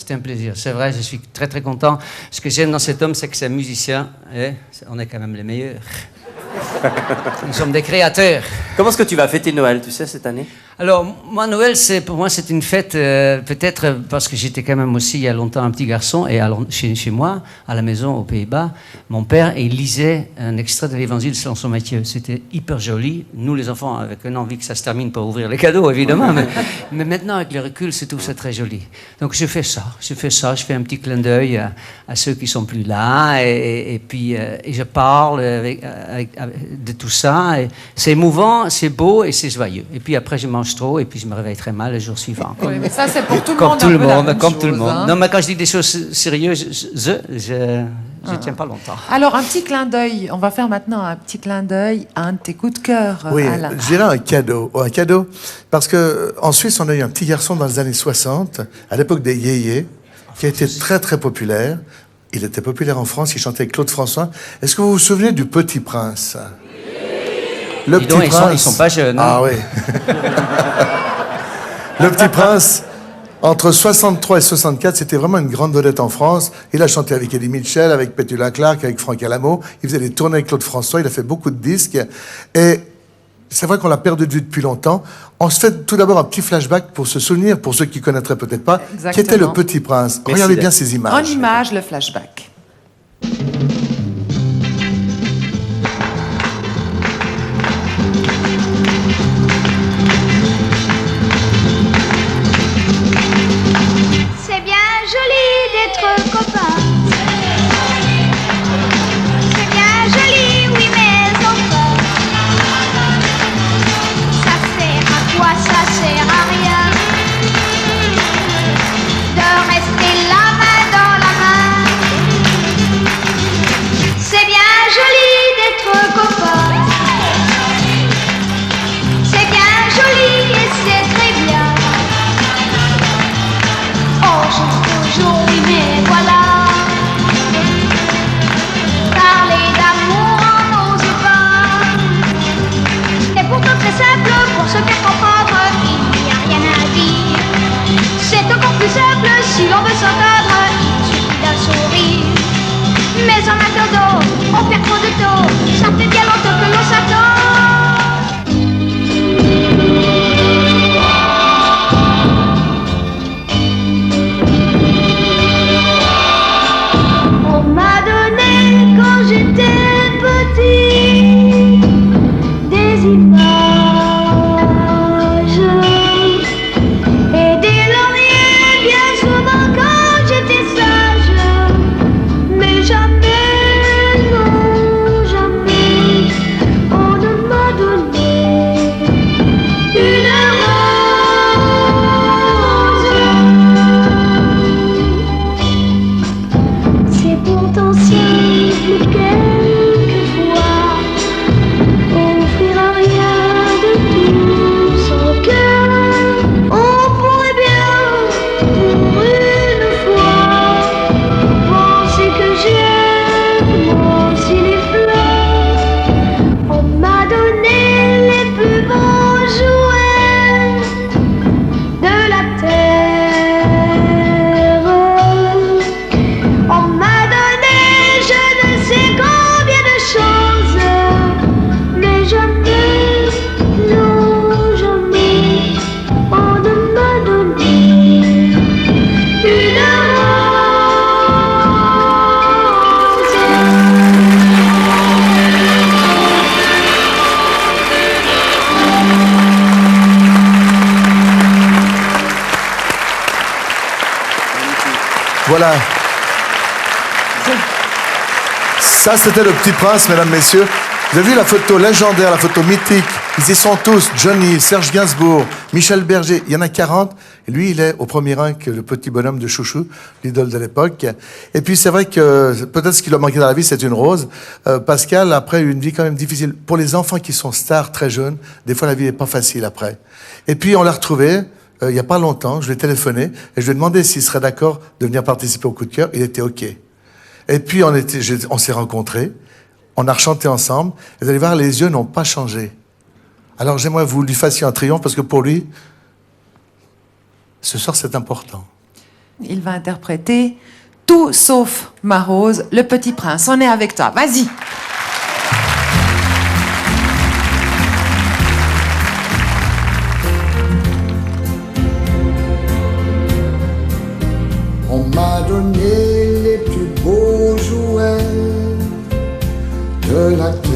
C'était un plaisir. C'est vrai, je suis très très content. Ce que j'aime dans cet homme, c'est que c'est un musicien. Et on est quand même les meilleurs. Nous sommes des créateurs. Comment est-ce que tu vas fêter Noël, tu sais, cette année? Alors, moi, Noël, pour moi, c'est une fête, peut-être parce que j'étais quand même aussi, il y a longtemps, un petit garçon, et chez moi, à la maison, aux Pays-Bas, mon père, il lisait un extrait de l'Évangile selon saint Matthieu. C'était hyper joli. Nous, les enfants, avec une envie que ça se termine pour ouvrir les cadeaux, évidemment, mais maintenant, avec le recul, je trouve ça très joli. Donc, je fais ça, je fais un petit clin d'œil à ceux qui sont plus là, et puis et je parle de tout ça. C'est émouvant, c'est beau et c'est joyeux. Et puis après, je mange trop et puis je me réveille très mal le jour suivant. Oui, mais ça, c'est pour tout le comme monde. Tout le monde, comme chose, tout le monde. hein. Non, mais quand je dis des choses sérieuses, je tiens pas longtemps. Alors, un petit clin d'œil. On va faire maintenant un petit clin d'œil à un de tes coups de cœur, Oui, Alain. je dirais un cadeau. Un cadeau, parce qu'en Suisse, on a eu un petit garçon dans les années 60, à l'époque des yéyés, qui a été très, très populaire. Il était populaire en France, il chantait avec Claude François. Est-ce que vous vous souvenez du Petit Prince? Le Dis donc, Petit Prince. ils sont pas jeunes. Ah oui. Le Petit Prince, entre 63 et 64, c'était vraiment une grande vedette en France. Il a chanté avec Eddie Mitchell, avec Petula Clark, avec Franck Alamo. Il faisait des tournées avec Claude François. Il a fait beaucoup de disques. Et c'est vrai qu'on l'a perdu de vue depuis longtemps. On se fait tout d'abord un petit flashback pour se souvenir, pour ceux qui ne connaîtraient peut-être pas, Exactement. qui était le Petit Prince. Merci, Regardez Dan. bien ces En images. image, le flashback. C'est bien joli d'être copain. C'est bien joli, oui, mais enfin, ça sert à quoi? Ça sert à rien de rester la main dans la main. C'est bien joli d'être copain. C'est bien joli et c'est très bien. Oh, juste aujourd'hui, mais voilà. Parler d'amour on n'ose pas. Et pourtant très simple pour se faire comprendre, il n'y a rien à dire. C'est encore plus simple si l'on veut s'entendre, il suffit d'un sourire. Mais en attendant, on perd trop de temps, ça fait bien longtemps que l'on s'attend. On m'a donné quand j'étais petit des images et des lauriers bien souvent quand j'étais sage, mais jamais, non jamais, on ne m'a donné une rose. C'est pourtant simple quelquefois, offrir rien de tout son cœur. On pourrait bien, pour une fois, penser que j'aime moi aussi les fleurs. On m'a donné les plus beaux jouets de la terre. On m'a donné je ne sais combien de choses, mais jamais, non jamais, on ne m'a donné une Voilà. Ça, c'était le Petit Prince, mesdames, messieurs. Vous avez vu la photo légendaire, la photo mythique. Ils y sont tous. Johnny, Serge Gainsbourg, Michel Berger. Il y en a 40. Et lui, il est au premier rang que le petit bonhomme de Chouchou, l'idole de l'époque. Et puis, c'est vrai que peut-être ce qui lui a manqué dans la vie, c'est une rose. Pascal, après, a eu une vie quand même difficile. Pour les enfants qui sont stars très jeunes, des fois, la vie n'est pas facile après. Et puis, on l'a retrouvé. Il n'y a pas longtemps, je lui ai téléphoné et je lui ai demandé s'il serait d'accord de venir participer au coup de cœur. Il était OK. Et puis, on s'est rencontrés, on a rechanté ensemble. Et vous allez voir, les yeux n'ont pas changé. Alors, j'aimerais que vous lui fassiez un triomphe parce que pour lui, ce soir, c'est important. Il va interpréter Tout sauf ma rose, le petit prince. On est avec toi, vas-y. On m'a donné les plus beaux jouets de la terre.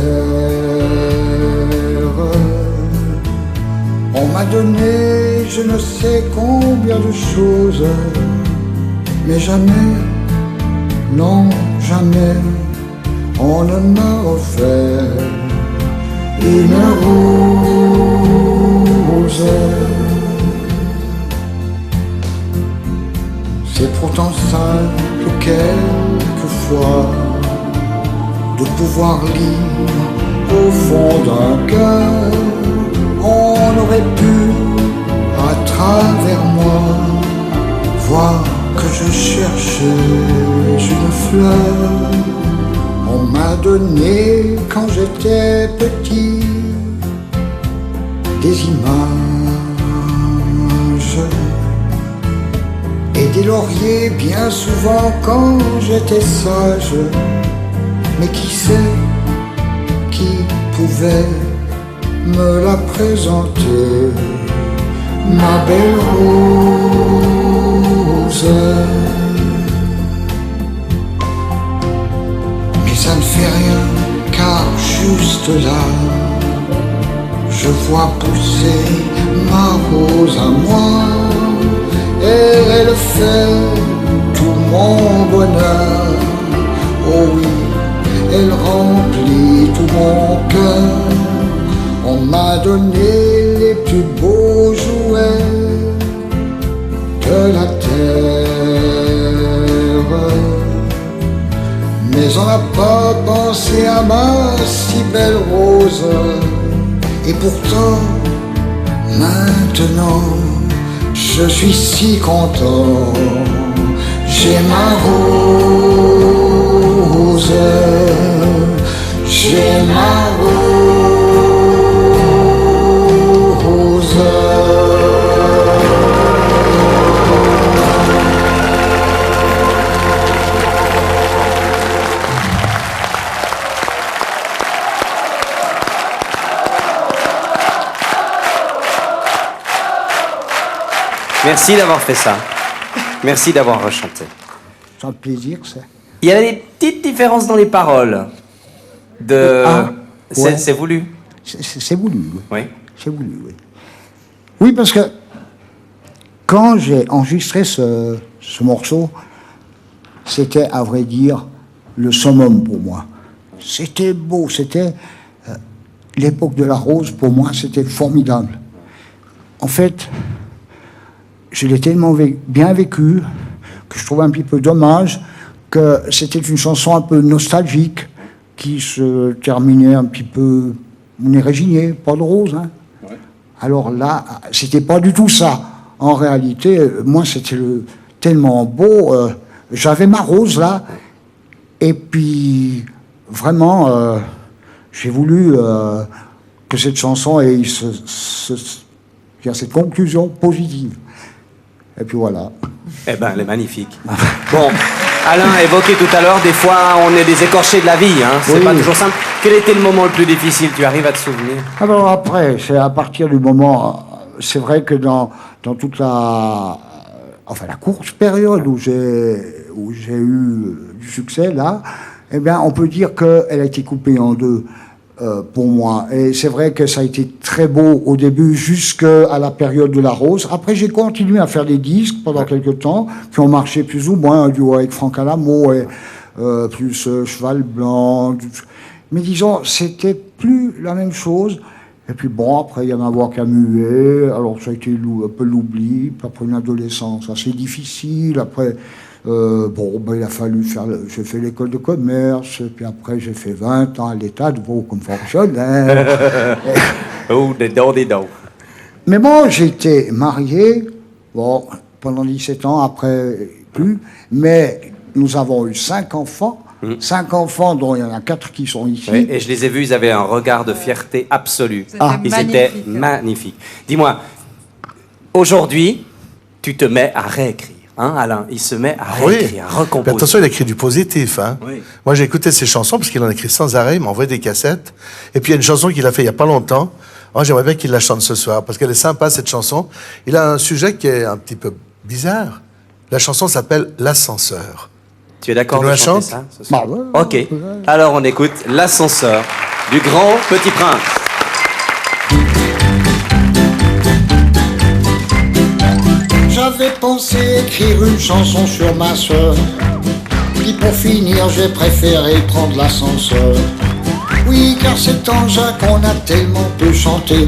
On m'a donné je ne sais combien de choses, mais jamais, non jamais, on ne m'a offert une rose. C'est pourtant simple quelquefois de pouvoir lire au fond d'un cœur. On aurait pu, à travers moi, voir que je cherchais une fleur. On m'a donné quand j'étais petit des images et des lauriers bien souvent quand j'étais sage. Mais qui sait qui pouvait me la présenter, ma belle rose. Mais ça ne fait rien car juste là je vois pousser ma rose à moi. Et elle fait tout mon bonheur. Oh oui, elle remplit tout mon cœur. On m'a donné les plus beaux jouets de la terre, mais on n'a pas pensé à ma si belle rose. Et pourtant, maintenant, je suis si content, j'ai ma rose, j'ai ma rose. Merci d'avoir fait ça. Merci d'avoir rechanté. C'est un plaisir, ça. Il y a des petites différences dans les paroles. Ah, ouais. C'est voulu. C'est voulu, oui. Oui. C'est voulu, oui. Oui, parce que quand j'ai enregistré ce morceau, c'était, à vrai dire, le summum pour moi. C'était beau, c'était... l'époque de la rose, pour moi, c'était formidable. En fait, je l'ai tellement bien vécu que je trouve un petit peu dommage que c'était une chanson un peu nostalgique qui se terminait un petit peu... On est résigné, pas de rose, hein. Ouais. Alors là, c'était pas du tout ça. En réalité, moi, c'était tellement beau. J'avais ma rose, là. Et puis, vraiment, j'ai voulu que cette chanson ait cette conclusion positive. Et puis voilà. Eh ben, elle est magnifique. Bon, Alain a évoqué tout à l'heure, des fois, on est des écorchés de la vie, hein. C'est pas toujours simple. Quel était le moment le plus difficile? Tu arrives à te souvenir? Alors après, c'est à partir du moment... C'est vrai que dans toute la courte période où j'ai eu du succès, là, eh bien, on peut dire qu'elle a été coupée en deux pour moi. Et c'est vrai que ça a été très beau au début, jusqu'à la période de la rose. Après, j'ai continué à faire des disques pendant quelques temps, qui ont marché plus ou moins, un duo avec Franck Alamo, et plus Cheval Blanc. Mais disons, c'était plus la même chose. Et puis bon, après, il y a ma voix qui a mué, alors ça a été un peu l'oubli, puis après une adolescence assez difficile, après, il a fallu faire, j'ai fait l'école de commerce, puis après j'ai fait 20 ans à l'État de Vaud comme fonctionnaire. Oh, des dons. Mais bon, j'ai été marié, pendant 17 ans, après plus, mais nous avons eu 5 enfants, 5 enfants dont il y en a 4 qui sont ici. Oui, et je les ai vus, ils avaient un regard de fierté absolue. Ils magnifique. étaient magnifiques. Dis-moi, aujourd'hui, tu te mets à réécrire. hein, Alain. Il se met à Oui. réécrire, à Mais recomposer. attention, il écrit du positif. Hein. Oui. Moi, j'ai écouté ses chansons parce qu'il en écrit sans arrêt. Il m'a envoyé des cassettes. Et puis, il y a une chanson qu'il a fait il y a pas longtemps. Moi, j'aimerais bien qu'il la chante ce soir parce qu'elle est sympa, cette chanson. Il a un sujet qui est un petit peu bizarre. La chanson s'appelle L'ascenseur. Tu es d'accord Tu de nous la chanter chantes ça ce soir? Bah ouais, Ok. Alors on écoute L'ascenseur du grand Petit Prince. J'avais pensé écrire une chanson sur ma sœur. Puis pour finir, j'ai préféré prendre l'ascenseur. Oui, car cet engin qu'on a tellement peu chanté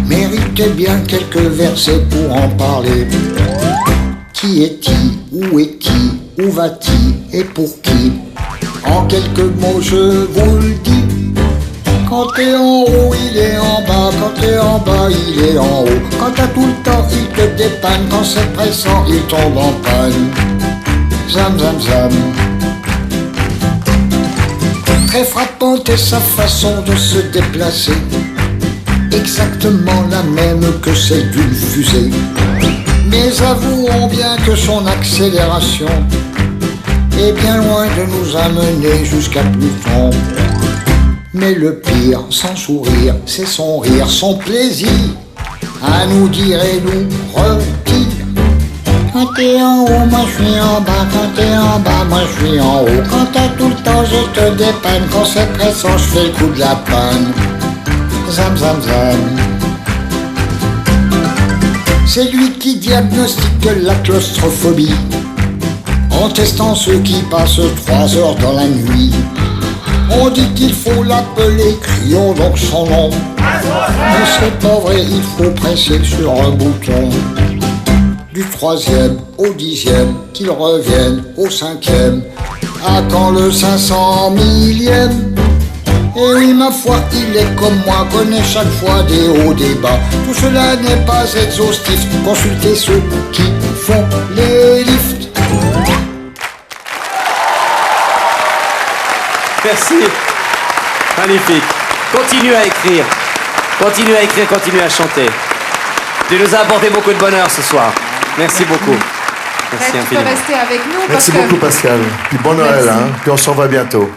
méritait bien quelques versets pour en parler. Qui est-il? Où est-il? Où va-t-il? Et pour qui? En quelques mots, je vous le dis. Quand t'es en haut, il est en bas. Quand t'es en bas, il est en haut. Quand t'as tout le temps, il te dépanne. Quand c'est pressant, il tombe en panne. Zam, zam, zam. Très frappante est sa façon de se déplacer. Exactement la même que celle d'une fusée. Mais avouons bien que son accélération est bien loin de nous amener jusqu'à Pluton. Mais le pire, sans sourire, c'est son rire, son plaisir à nous dire et nous retire. Quand t'es en haut, moi je suis en bas. Quand t'es en bas, moi je suis en haut. Quand t'as tout le temps, je te dépanne. Quand c'est pressant, je fais le coup de la panne. Zam, zam, zam. C'est lui qui diagnostique la claustrophobie en testant ceux qui passent 3 heures dans la nuit. On dit qu'il faut l'appeler, crions donc son nom. Mais c'est pas vrai, il faut presser sur un bouton. Du 3e au 10e, qu'il revienne au 5e. À quand le 500 millième? Et oui, ma foi, il est comme moi, connaît chaque fois des hauts, des bas. Tout cela n'est pas exhaustif, consultez ceux qui font les lifts. Merci. Magnifique. Continue à écrire. Continue à écrire, continue à chanter. Tu nous as apporté beaucoup de bonheur ce soir. Merci beaucoup. Merci Tu peux infiniment. rester avec nous Merci parce que beaucoup, Pascal. Puis bon Noël, hein. Puis on s'en va bientôt.